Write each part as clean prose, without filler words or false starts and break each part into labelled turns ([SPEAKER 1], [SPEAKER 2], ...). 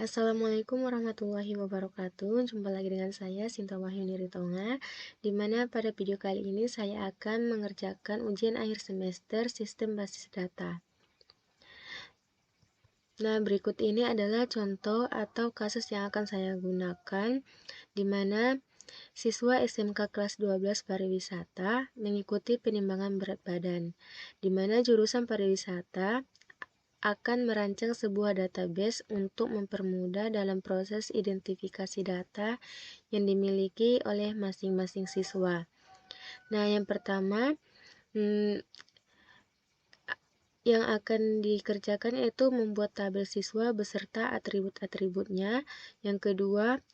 [SPEAKER 1] Assalamualaikum warahmatullahi wabarakatuh. Jumpa lagi dengan saya Sinta Wahyuni Ritonga, di mana pada video kali ini saya akan mengerjakan ujian akhir semester Sistem Basis Data. Nah, berikut ini adalah contoh atau kasus yang akan saya gunakan, di mana siswa SMK kelas 12 pariwisata mengikuti penimbangan berat badan, di mana jurusan pariwisata akan merancang sebuah database untuk mempermudah dalam proses identifikasi data yang dimiliki oleh masing-masing siswa. Nah, yang pertama, yang akan dikerjakan yaitu membuat tabel siswa beserta atribut-atributnya. Yang kedua,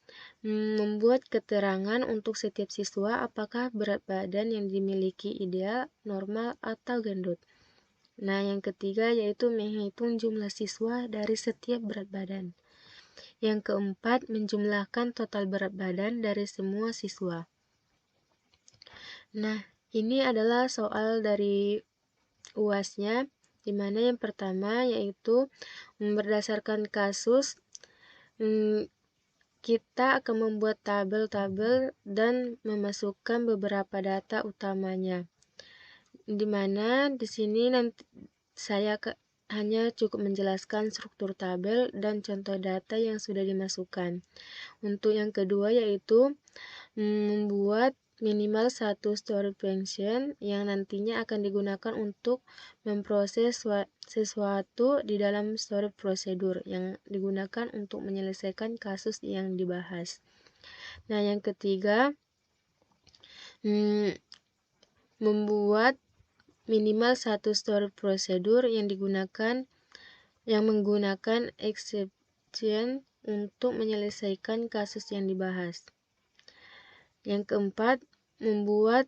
[SPEAKER 1] membuat keterangan untuk setiap siswa apakah berat badan yang dimiliki ideal, normal, atau gendut. Nah, yang ketiga yaitu menghitung jumlah siswa dari setiap berat badan. Yang keempat, menjumlahkan total berat badan dari semua siswa. Nah, ini adalah soal dari UAS-nya, di mana yang pertama yaitu berdasarkan kasus, kita akan membuat tabel-tabel dan memasukkan beberapa data utamanya. Di mana di sini nanti saya hanya cukup menjelaskan struktur tabel dan contoh data yang sudah dimasukkan. Untuk yang kedua yaitu membuat minimal satu storage function yang nantinya akan digunakan untuk memproses sesuatu di dalam storage prosedur yang digunakan untuk menyelesaikan kasus yang dibahas. Nah, yang ketiga, membuat minimal satu storage prosedur yang menggunakan exception untuk menyelesaikan kasus yang dibahas. Yang keempat, membuat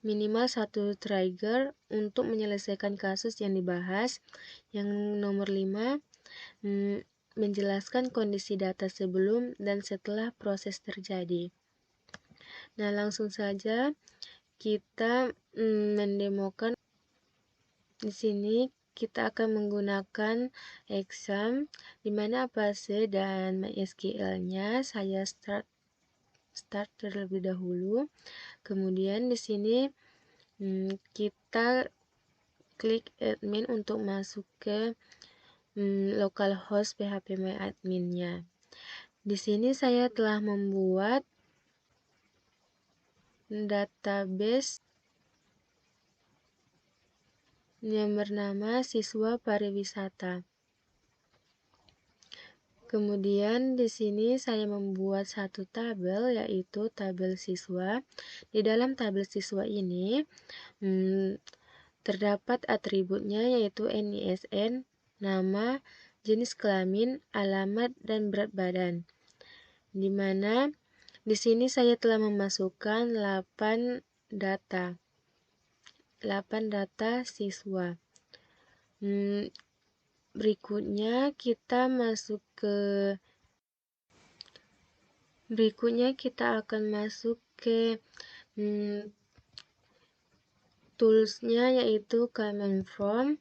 [SPEAKER 1] minimal satu trigger untuk menyelesaikan kasus yang dibahas. Yang nomor 5, menjelaskan kondisi data sebelum dan setelah proses terjadi. Nah, langsung saja kita mendemokan. Di sini kita akan menggunakan exam, di mana Apache dan MySQL-nya saya start terlebih dahulu. Kemudian di sini kita klik admin untuk masuk ke localhost phpMyAdmin-nya. Di sini saya telah membuat database yang bernama siswa pariwisata. Kemudian di sini saya membuat satu tabel, yaitu tabel siswa. Di dalam tabel siswa ini terdapat atributnya, yaitu NISN, nama, jenis kelamin, alamat, dan berat badan. Di mana di sini saya telah memasukkan 8 data siswa. Berikutnya kita akan masuk ke tools-nya, yaitu Command From.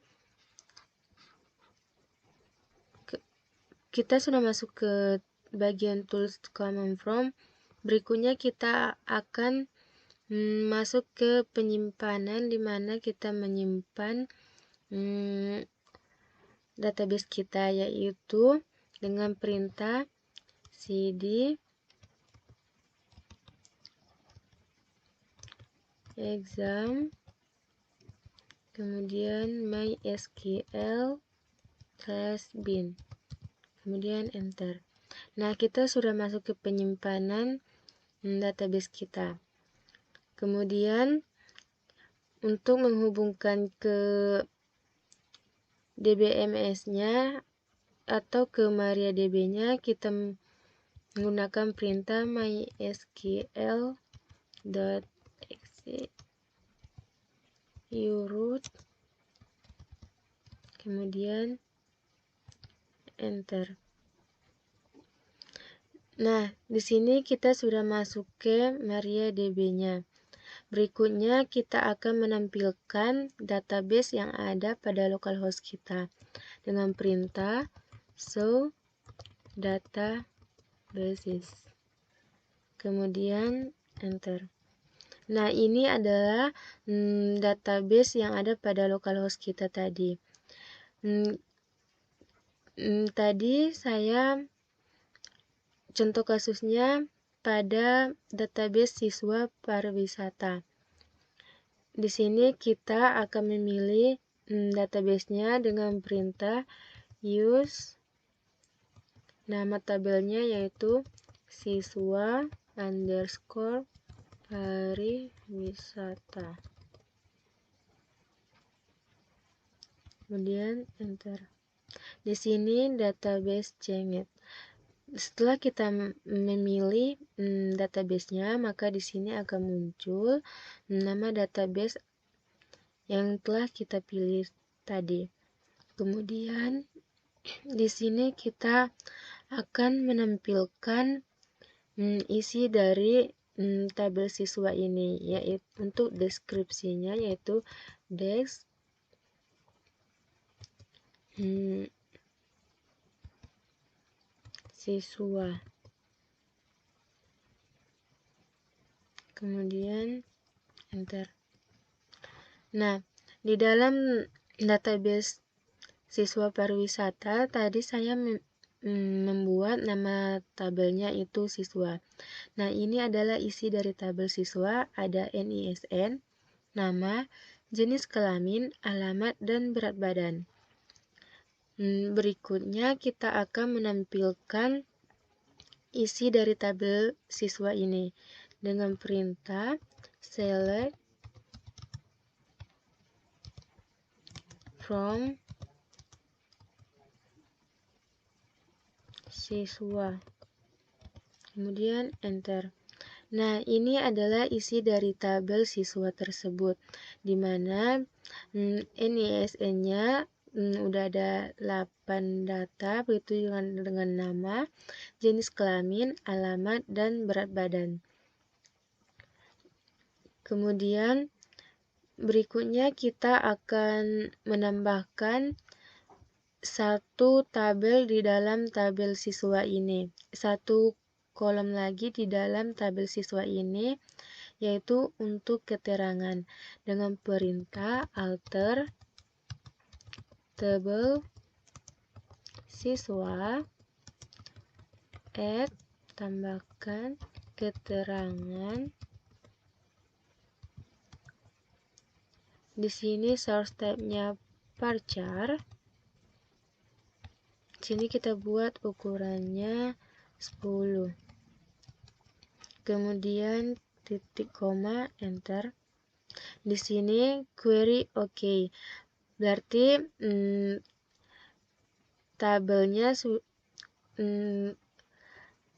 [SPEAKER 1] Kita sudah masuk ke bagian tools Command From. Berikutnya kita akan masuk ke penyimpanan, di mana kita menyimpan database kita, yaitu dengan perintah cd exam, kemudian mysql/bin, kemudian enter. Nah, kita sudah masuk ke penyimpanan database kita. Kemudian untuk menghubungkan ke DBMS-nya atau ke MariaDB-nya, kita menggunakan perintah mysql.exe uroot, kemudian enter. Nah, di sini kita sudah masuk ke MariaDB-nya. Berikutnya kita akan menampilkan database yang ada pada localhost kita dengan perintah show data basis, kemudian enter. Nah, ini adalah database yang ada pada localhost kita tadi. Tadi saya contoh kasusnya pada database siswa pariwisata. Di sini kita akan memilih database-nya dengan perintah use nama tabelnya yaitu siswa underscore pariwisata. Kemudian enter. Di sini database Cengit. Setelah kita memilih database-nya, maka di sini akan muncul nama database yang telah kita pilih tadi. Kemudian di sini kita akan menampilkan isi dari tabel siswa ini, yaitu untuk deskripsinya yaitu desk siswa. Kemudian enter. Nah, di dalam database siswa pariwisata tadi saya membuat nama tabelnya itu siswa. Nah, ini adalah isi dari tabel siswa, ada NISN, nama, jenis kelamin, alamat, dan berat badan. Berikutnya kita akan menampilkan isi dari tabel siswa ini dengan perintah select from siswa, kemudian enter. Nah, ini adalah isi dari tabel siswa tersebut, di mana NISN-nya udah ada 8 data, begitu dengan nama, jenis kelamin, alamat, dan berat badan. Kemudian berikutnya kita akan menambahkan satu tabel di dalam tabel siswa ini, satu kolom lagi di dalam tabel siswa ini, yaitu untuk keterangan dengan perintah alter tabel siswa add tambahkan keterangan. Di sini source type-nya varchar. Sini kita buat ukurannya 10. Kemudian titik koma enter. Di sini query oke. Berarti tabelnya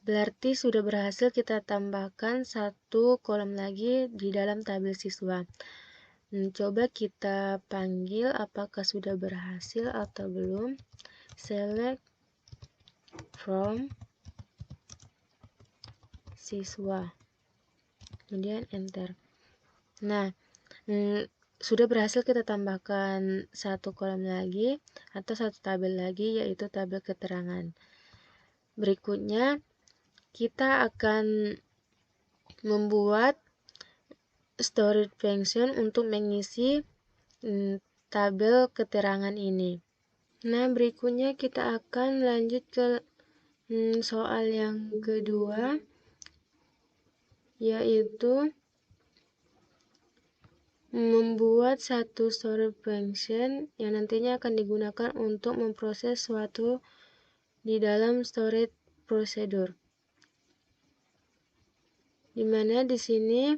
[SPEAKER 1] berarti sudah berhasil kita tambahkan satu kolom lagi di dalam tabel siswa. Coba kita panggil apakah sudah berhasil atau belum. Select from siswa, kemudian enter. Nah, sudah berhasil kita tambahkan satu kolom lagi atau satu tabel lagi, yaitu tabel keterangan. Berikutnya kita akan membuat storage function untuk mengisi tabel keterangan ini. Nah, berikutnya kita akan lanjut ke soal yang kedua, yaitu membuat satu storage function yang nantinya akan digunakan untuk memproses suatu di dalam storage procedure. Dimana di sini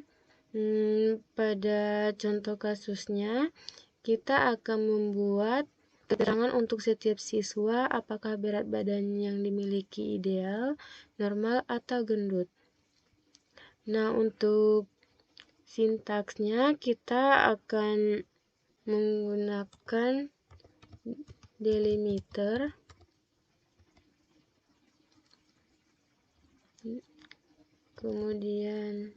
[SPEAKER 1] pada contoh kasusnya kita akan membuat keterangan untuk setiap siswa apakah berat badan yang dimiliki ideal, normal, atau gendut. Nah, untuk sintaksnya kita akan menggunakan delimiter, kemudian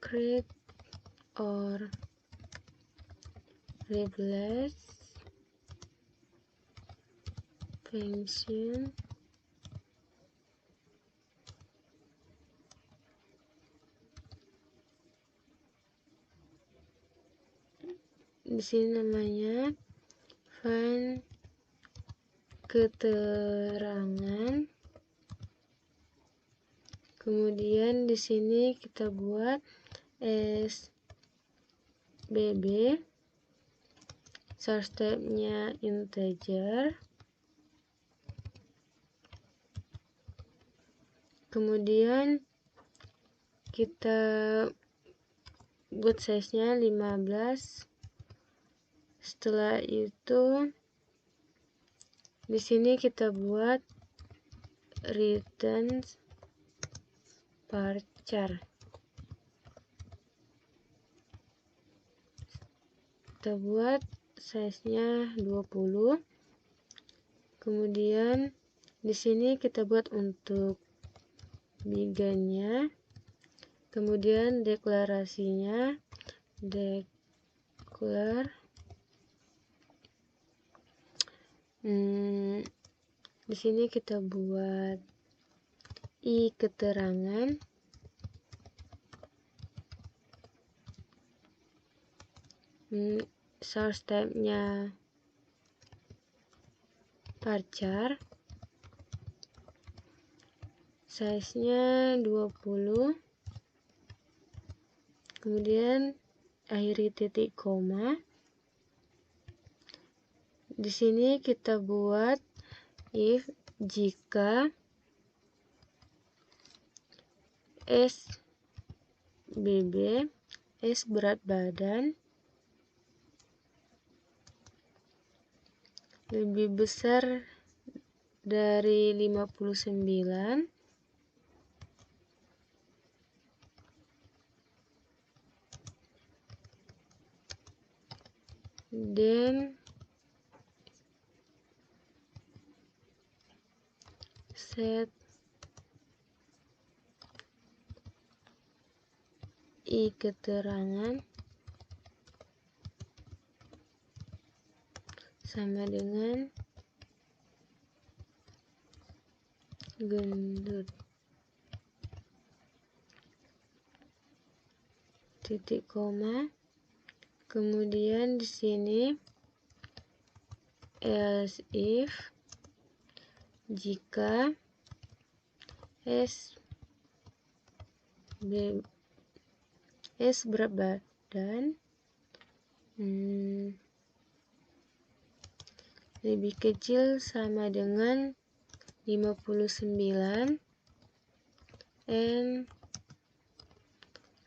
[SPEAKER 1] create or replace function di sini namanya fun keterangan. Kemudian di sini kita buat SBB, source type-nya integer. Kemudian kita buat size-nya 15. Setelah itu di sini kita buat return varchar. Kita buat size-nya 20. Kemudian di sini kita buat untuk beginnya. Kemudian deklarasinya declare di sini kita buat i keterangan. Source type-nya varchar. Size-nya 20. Kemudian akhiri titik koma. Di sini kita buat if jika SBB, S berat badan, lebih besar dari 59, dan set i keterangan sama dengan gendut titik koma. Kemudian di sini else if jika S berat badan lebih kecil sama dengan 59 and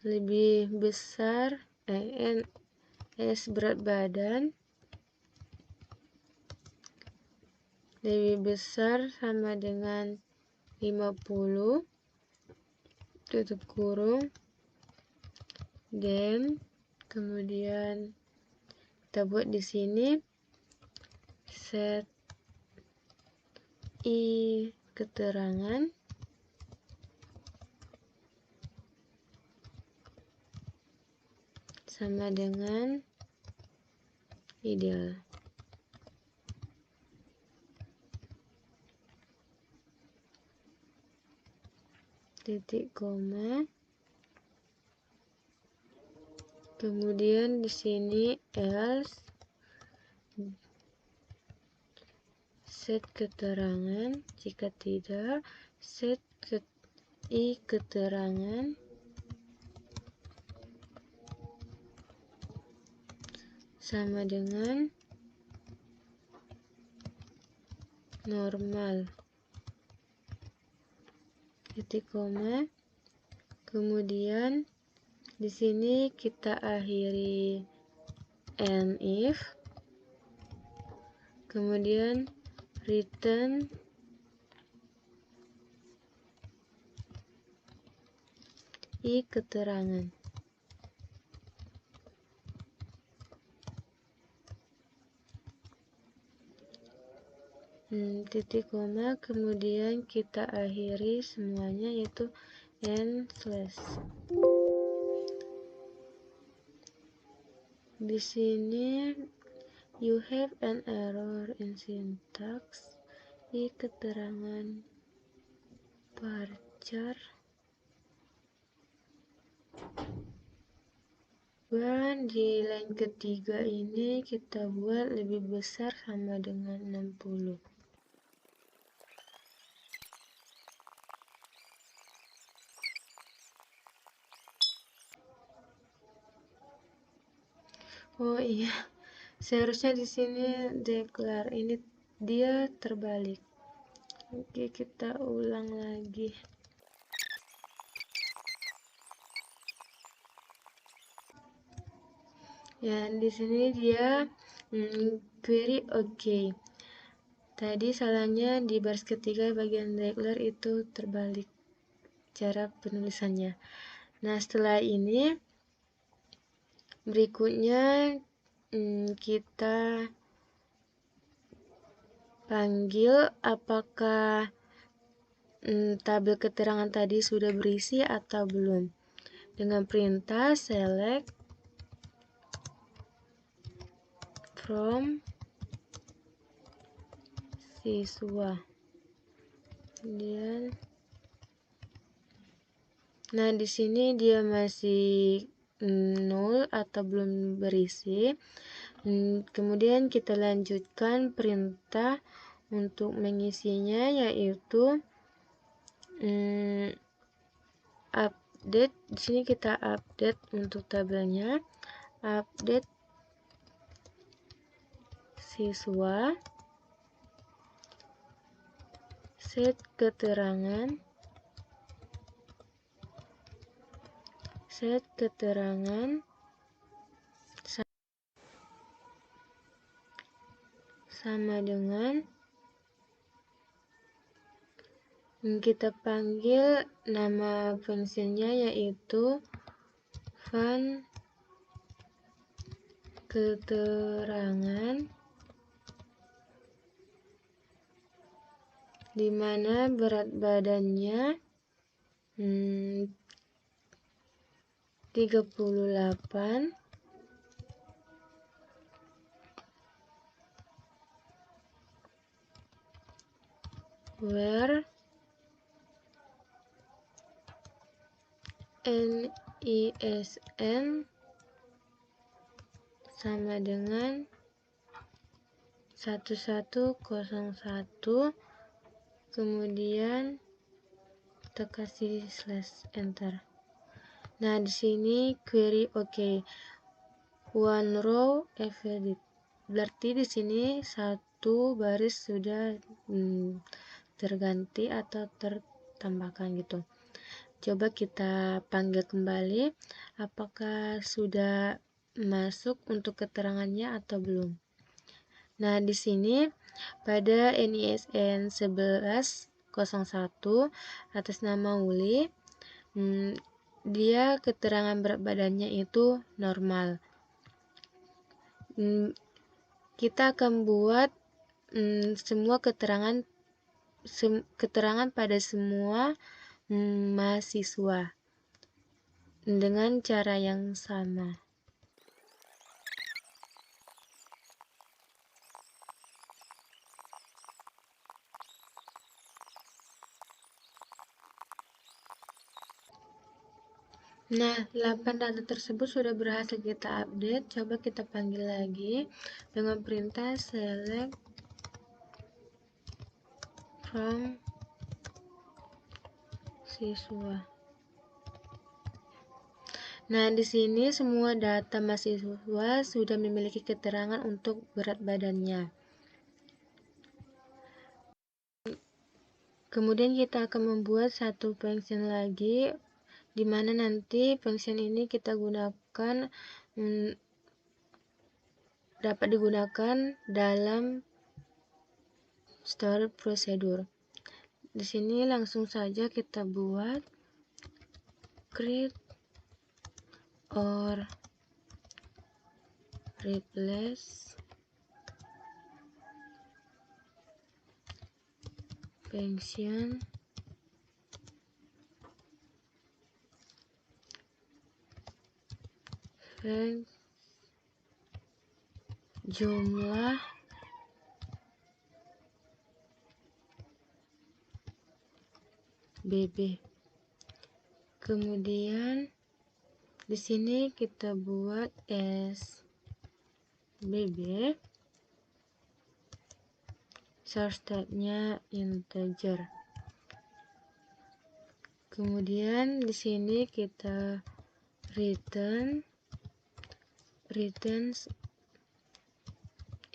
[SPEAKER 1] lebih besar and S berat badan lebih besar sama dengan 50 tutup kurung, dan kemudian kita buat di sini set i keterangan sama dengan ideal. Titik koma. Kemudian di sini else set keterangan, jika tidak set i keterangan sama dengan normal. Titik koma. Kemudian di sini kita akhiri and if, kemudian return i keterangan. Titik koma, kemudian kita akhiri semuanya yaitu and slash. Di sini you have an error in syntax keterangan varchar dan di line ketiga ini kita buat lebih besar sama dengan 60. Oh iya, seharusnya di sini declare, ini dia terbalik. Oke, kita ulang lagi. Ya, di sini dia query oke. Tadi salahnya di baris ketiga bagian declare itu terbalik cara penulisannya. Nah, setelah ini berikutnya kita panggil apakah tabel keterangan tadi sudah berisi atau belum. Dengan perintah select from siswa. Kemudian nah, di sini dia masih nol atau belum berisi. Kemudian kita lanjutkan perintah untuk mengisinya, yaitu update. Di sini kita update untuk tabelnya, update siswa, set keterangan, sama dengan kita panggil nama fungsinya, yaitu fun keterangan, di mana berat badannya 38, where NISN sama dengan 1101, kemudian kita kasih /enter. Nah, di sini query oke. One row edit. Berarti di sini satu baris sudah terganti atau tertambahkan gitu. Coba kita panggil kembali apakah sudah masuk untuk keterangannya atau belum. Nah, di sini pada NISN 1101 atas nama Uli, dia keterangan berat badannya itu normal. Kita akan buat semua keterangan pada semua mahasiswa dengan cara yang sama. Nah, 8 data tersebut sudah berhasil kita update. Coba kita panggil lagi dengan perintah select from siswa. Nah, di sini semua data mahasiswa sudah memiliki keterangan untuk berat badannya. Kemudian kita akan membuat satu function lagi, di mana nanti function ini kita gunakan dapat digunakan dalam storage procedure. Di sini langsung saja kita buat create or replace function jumlah BB. Kemudian di sini kita buat SBB. Source type-nya integer. Kemudian di sini kita returns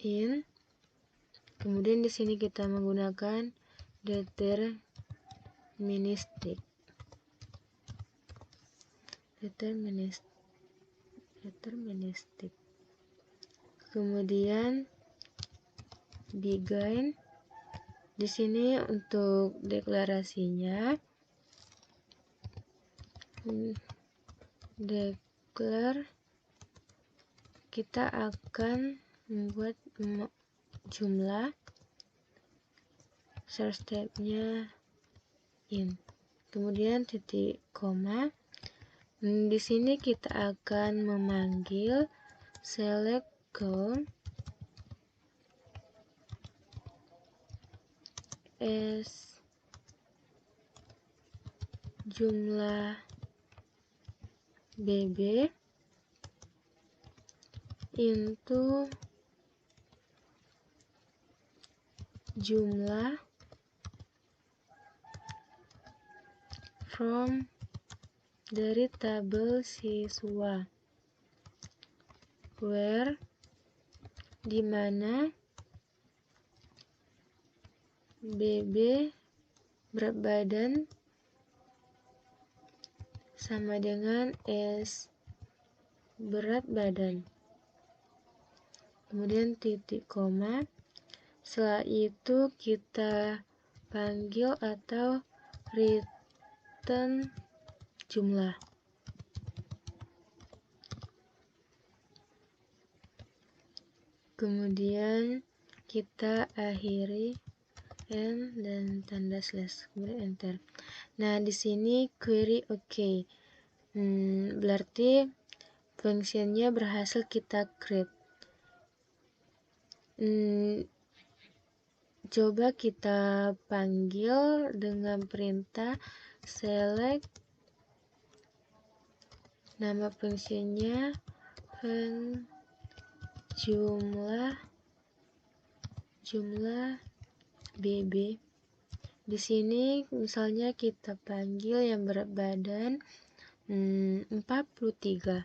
[SPEAKER 1] in. Kemudian di sini kita menggunakan deterministik. Kemudian begin. Di sini untuk deklarasinya declare, kita akan membuat jumlah, source type-nya int. Kemudian titik koma. Di sini kita akan memanggil select count as jumlah BB into jumlah from dari tabel siswa, where dimana BB berat badan sama dengan S berat badan. Kemudian titik koma. Setelah itu kita panggil atau return jumlah. Kemudian kita akhiri n dan tanda slash, kemudian enter. Nah, di sini query oke. Berarti fungsinya berhasil kita create. Coba kita panggil dengan perintah select, nama fungsinya jumlah BB. Di sini misalnya kita panggil yang berat badan 43,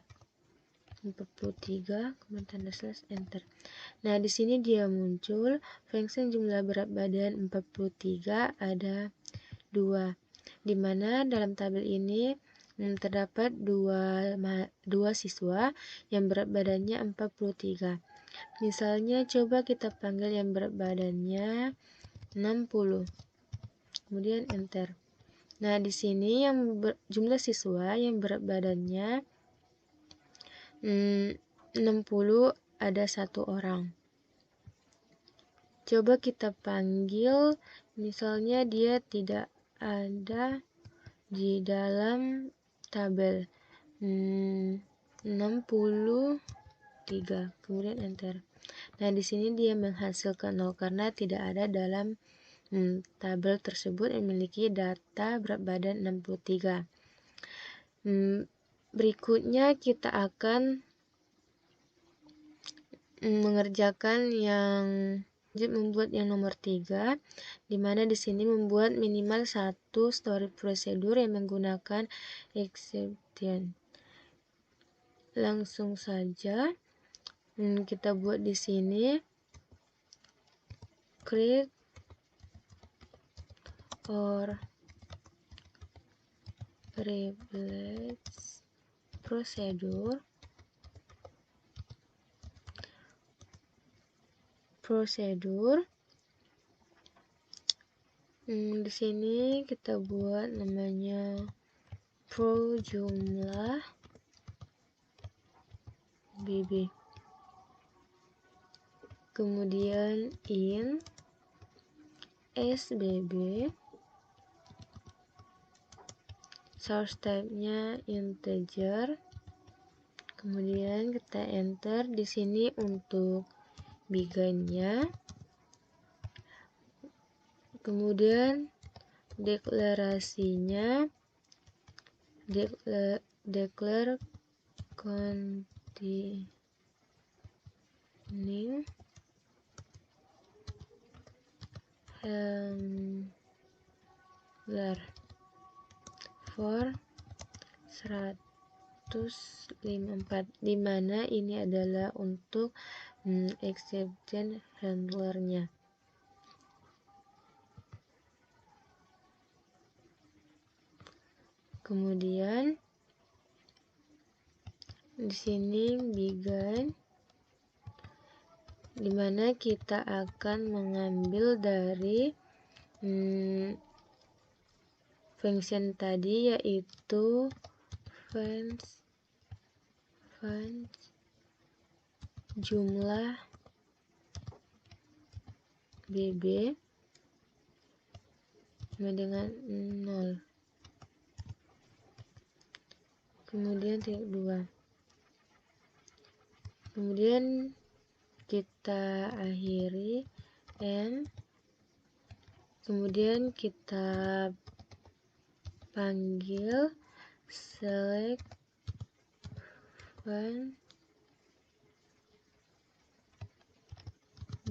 [SPEAKER 1] kemudian tanda slash enter. Nah, di sini dia muncul function jumlah berat badan 43 ada 2, dimana dalam tabel ini terdapat dua siswa yang berat badannya 43. Misalnya coba kita panggil yang berat badannya 60, kemudian enter. Nah, di sini yang jumlah siswa yang berat badannya 60 ada 1 orang. Coba kita panggil, misalnya dia tidak ada di dalam tabel 63, kemudian enter. Nah, di sini dia menghasilkan 0 karena tidak ada dalam tabel tersebut yang memiliki data berat badan 63. Berikutnya kita akan mengerjakan yang membuat yang nomor 3, dimana di sini membuat minimal 1 storage procedure yang menggunakan exception. Langsung saja kita buat di sini create or replace procedure. Di sini kita buat namanya pro jumlah BB. Kemudian in SBB, source type-nya integer. Kemudian kita enter di sini untuk begin-nya. Kemudian deklarasinya declare containing handler for 154, dimana ini adalah untuk exception handlernya. Kemudian di sini begin, dimana kita akan mengambil dari function tadi, yaitu jumlah bb sama dengan 0. Kemudian titik 2. Kemudian kita akhiri and, kemudian kita panggil select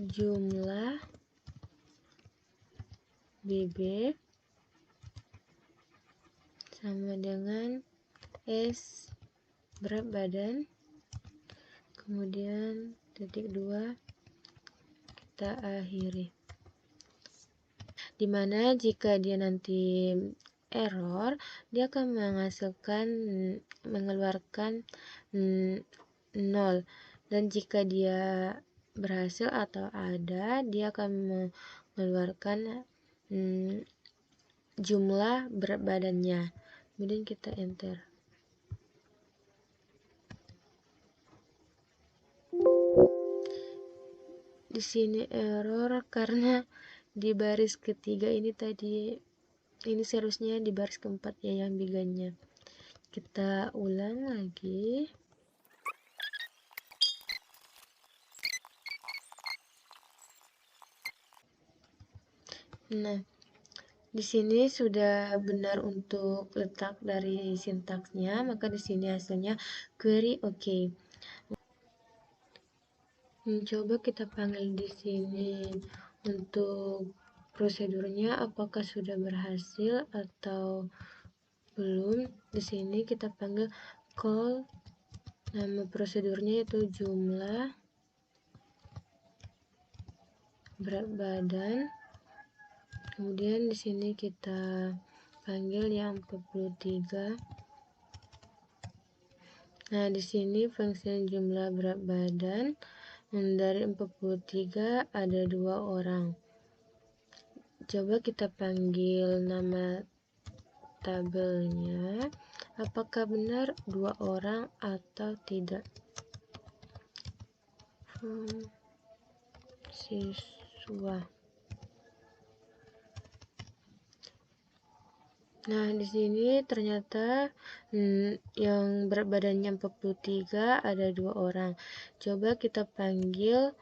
[SPEAKER 1] jumlah bb sama dengan S berat badan, kemudian titik 2 kita akhiri. Dimana jika dia nanti error, dia akan mengeluarkan 0, dan jika dia berhasil atau ada, dia akan mengeluarkan jumlah berat badannya. Kemudian kita enter. Di sini error karena di baris ketiga ini tadi, ini seharusnya di baris keempat ya yang bigannya. Kita ulang lagi. Nah, di sini sudah benar untuk letak dari sintaksnya, maka di sini hasilnya query oke. Coba kita panggil di sini untuk prosedurnya apakah sudah berhasil atau belum. Di sini kita panggil call, nama prosedurnya itu jumlah berat badan. Kemudian di sini kita panggil yang 43. Nah, di sini fungsi jumlah berat badan dari 43 ada 2 orang. Coba kita panggil nama tabelnya, apakah benar 2 orang atau tidak. Siswa. Nah, di sini ternyata yang berat badannya 43 ada 2 orang. Coba kita panggil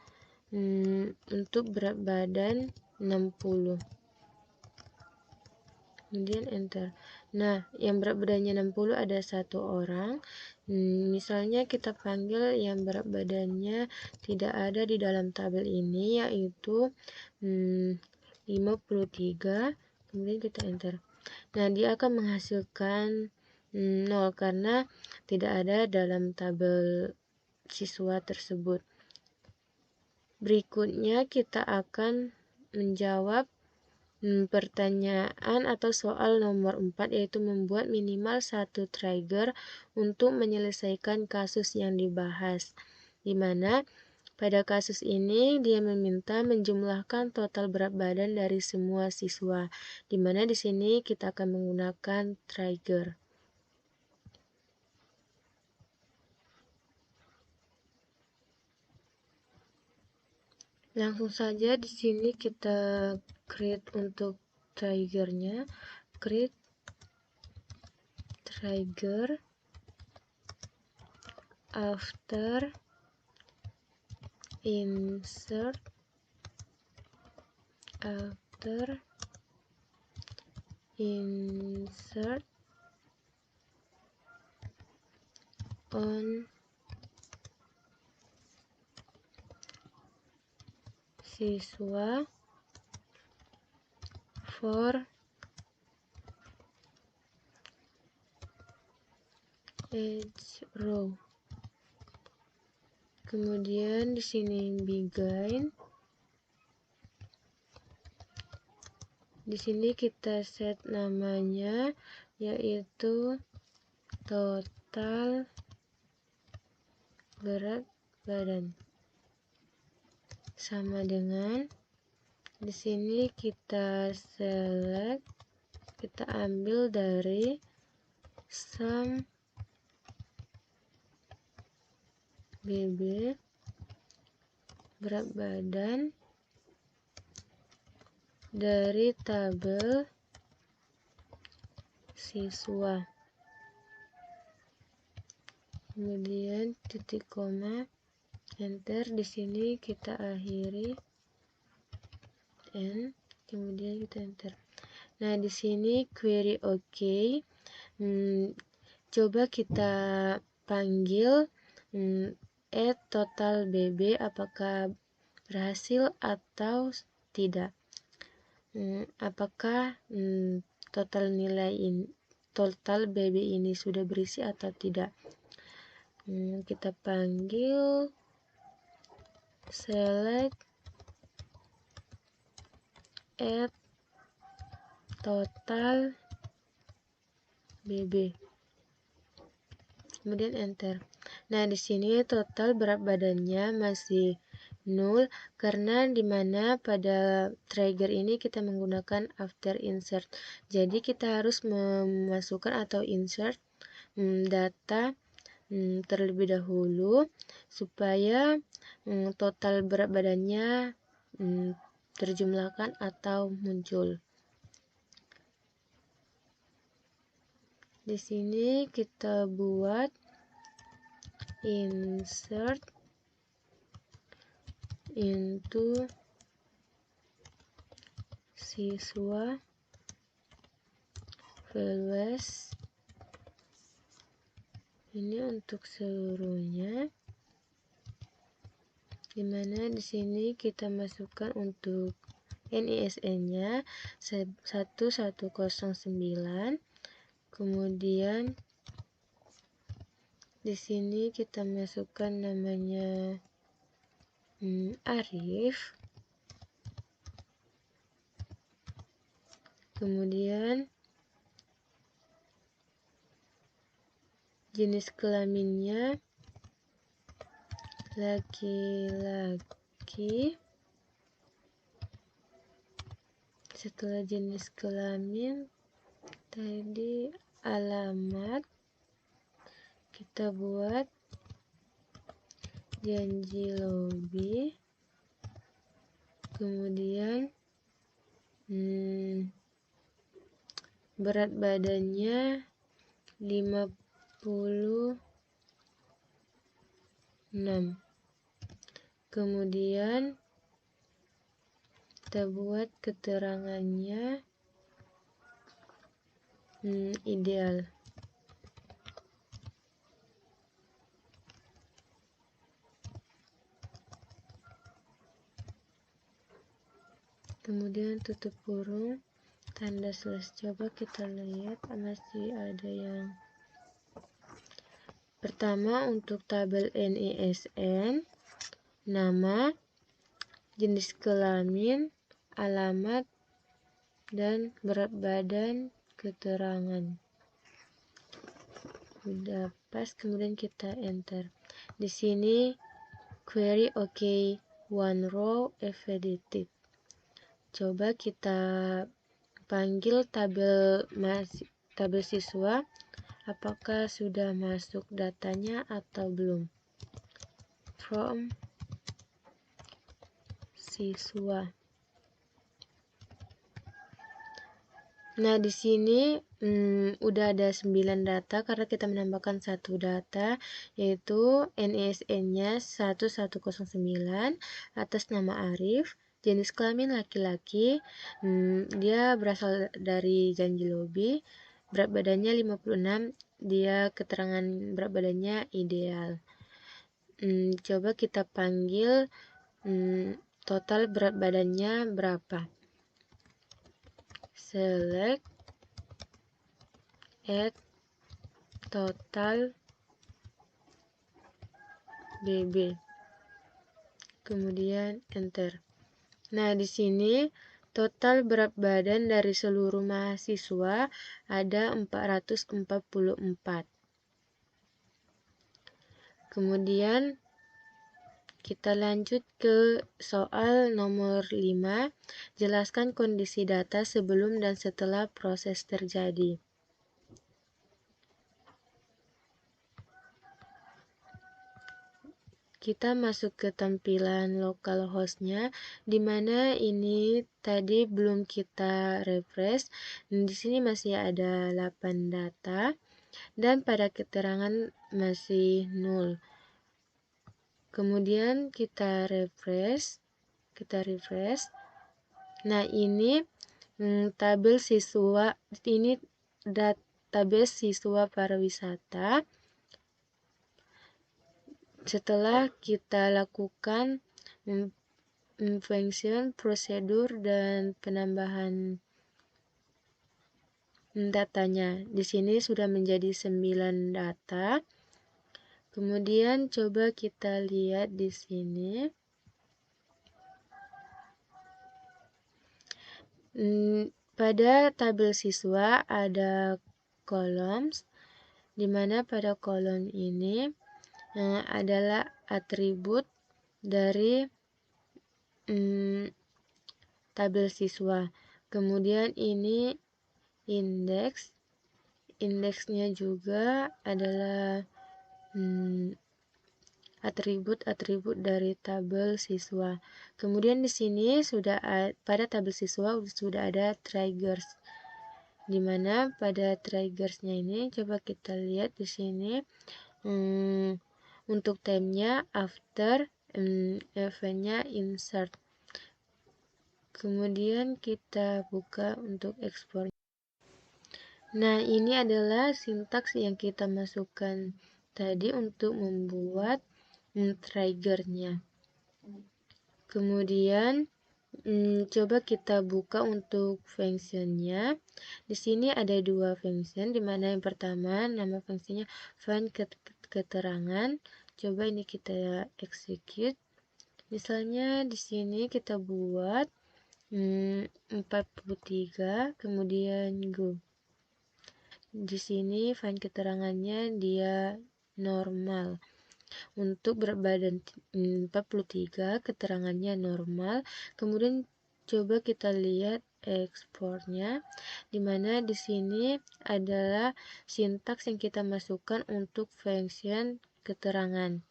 [SPEAKER 1] untuk berat badan 60. Kemudian enter. Nah, yang berat badannya 60 ada 1 orang. Misalnya kita panggil yang berat badannya tidak ada di dalam tabel ini, yaitu 53. Kemudian kita enter. Nah, dia akan menghasilkan 0 karena tidak ada dalam tabel siswa tersebut. Berikutnya kita akan menjawab pertanyaan atau soal nomor 4, yaitu membuat minimal 1 trigger untuk menyelesaikan kasus yang dibahas, di mana pada kasus ini dia meminta menjumlahkan total berat badan dari semua siswa, di mana di sini kita akan menggunakan trigger. Langsung saja di sini kita create untuk triggernya, create trigger after insert, after insert on siswa for each row. Kemudian di sini begin. Di sini kita set namanya yaitu total berat badan. Sama dengan di sini kita select, kita ambil dari sum BB berat badan dari tabel siswa. Kemudian titik koma, enter. Di sini kita akhiri n, kemudian kita enter. Nah, di sini query OK. Coba kita panggil add total BB, apakah berhasil atau tidak. Apakah total BB ini sudah berisi atau tidak. Kita panggil select add total BB, kemudian enter. Nah, di sini total berat badannya masih 0 karena dimana pada trigger ini kita menggunakan after insert. Jadi kita harus memasukkan atau insert data terlebih dahulu supaya total berat badannya terjumlahkan atau muncul. Di sini kita buat insert into siswa values. Ini untuk seluruhnya, dimana di sini kita masukkan untuk NISN-nya 1109, kemudian di sini kita masukkan namanya Arif, kemudian jenis kelaminnya laki-laki. Setelah jenis kelamin tadi alamat, kita buat janji lobby, kemudian berat badannya 56, kemudian kita buat keterangannya ideal. Kemudian tutup kurung, tanda slash. Coba kita lihat masih ada yang pertama untuk tabel NISN, nama, jenis kelamin, alamat, dan berat badan, keterangan. Udah pas, kemudian kita enter. Di sini query OK, one row edited. Coba kita panggil tabel siswa, apakah sudah masuk datanya atau belum. From siswa. Nah, di sini udah ada 9 data karena kita menambahkan satu data, yaitu NISN-nya 1109 atas nama Arif, jenis kelamin laki-laki, dia berasal dari Janji Lobi, berat badannya 56, dia keterangan berat badannya ideal. Coba kita panggil total berat badannya berapa. Select add total BB. Kemudian enter. Nah, di sini total berat badan dari seluruh mahasiswa ada 444. Kemudian kita lanjut ke soal nomor 5. Jelaskan kondisi data sebelum dan setelah proses terjadi. Kita masuk ke tampilan localhost-nya, di mana ini tadi belum kita refresh. Di sini masih ada 8 data dan pada keterangan masih 0. Kemudian kita refresh. Nah, ini tabel siswa, ini database siswa pariwisata. Setelah kita lakukan function, prosedur, dan penambahan datanya. Di sini sudah menjadi 9 data. Kemudian coba kita lihat di sini. Pada tabel siswa ada columns, di mana pada kolom ini adalah atribut dari tabel siswa. Kemudian ini indeksnya juga adalah atribut-atribut dari tabel siswa. Kemudian di sini pada tabel siswa sudah ada triggers, di mana pada triggersnya ini coba kita lihat di sini. Untuk time-nya after, event-nya insert. Kemudian kita buka untuk ekspor. Nah, ini adalah sintaks yang kita masukkan tadi untuk membuat triggernya. Kemudian coba kita buka untuk functionnya. Di sini ada 2 function, di mana yang pertama nama fungsinya find keterangan. Coba ini kita execute. Misalnya di sini kita buat 43, kemudian go. Di sini find keterangannya dia normal. Untuk berat badan 43, keterangannya normal. Kemudian coba kita lihat ekspornya, di mana di sini adalah sintaks yang kita masukkan untuk function keterangan.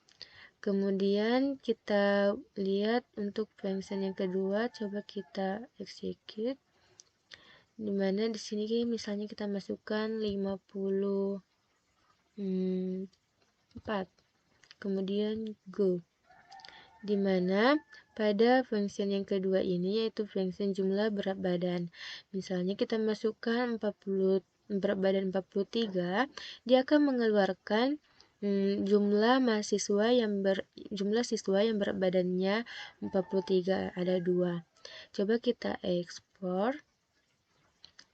[SPEAKER 1] Kemudian kita lihat untuk function yang kedua, coba kita execute, di mana di sini misalnya kita masukkan 54. Kemudian go, di mana pada function yang kedua ini yaitu function jumlah berat badan. Misalnya kita masukkan berat badan 43, dia akan mengeluarkan jumlah siswa yang berat badannya 43, ada 2. Coba kita ekspor,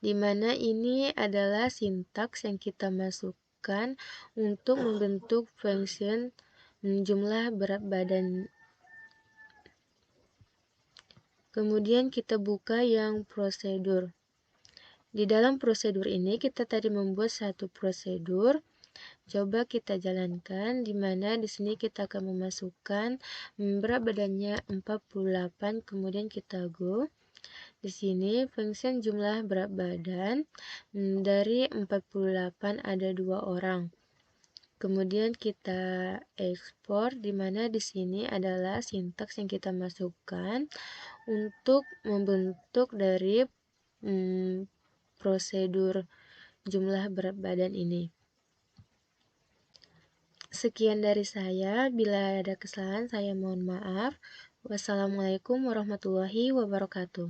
[SPEAKER 1] di mana ini adalah sintaks yang kita masukkan untuk membentuk function jumlah berat badan. Kemudian kita buka yang prosedur. Di dalam prosedur ini kita tadi membuat satu prosedur. Coba kita jalankan, di mana di sini kita akan memasukkan berat badannya 48, kemudian kita go. Di sini function jumlah berat badan dari 48 ada 2 orang. Kemudian kita ekspor, di mana di sini adalah sintaks yang kita masukkan untuk membentuk dari prosedur jumlah berat badan ini. Sekian dari saya, bila ada kesalahan saya mohon maaf. Wassalamualaikum warahmatullahi wabarakatuh.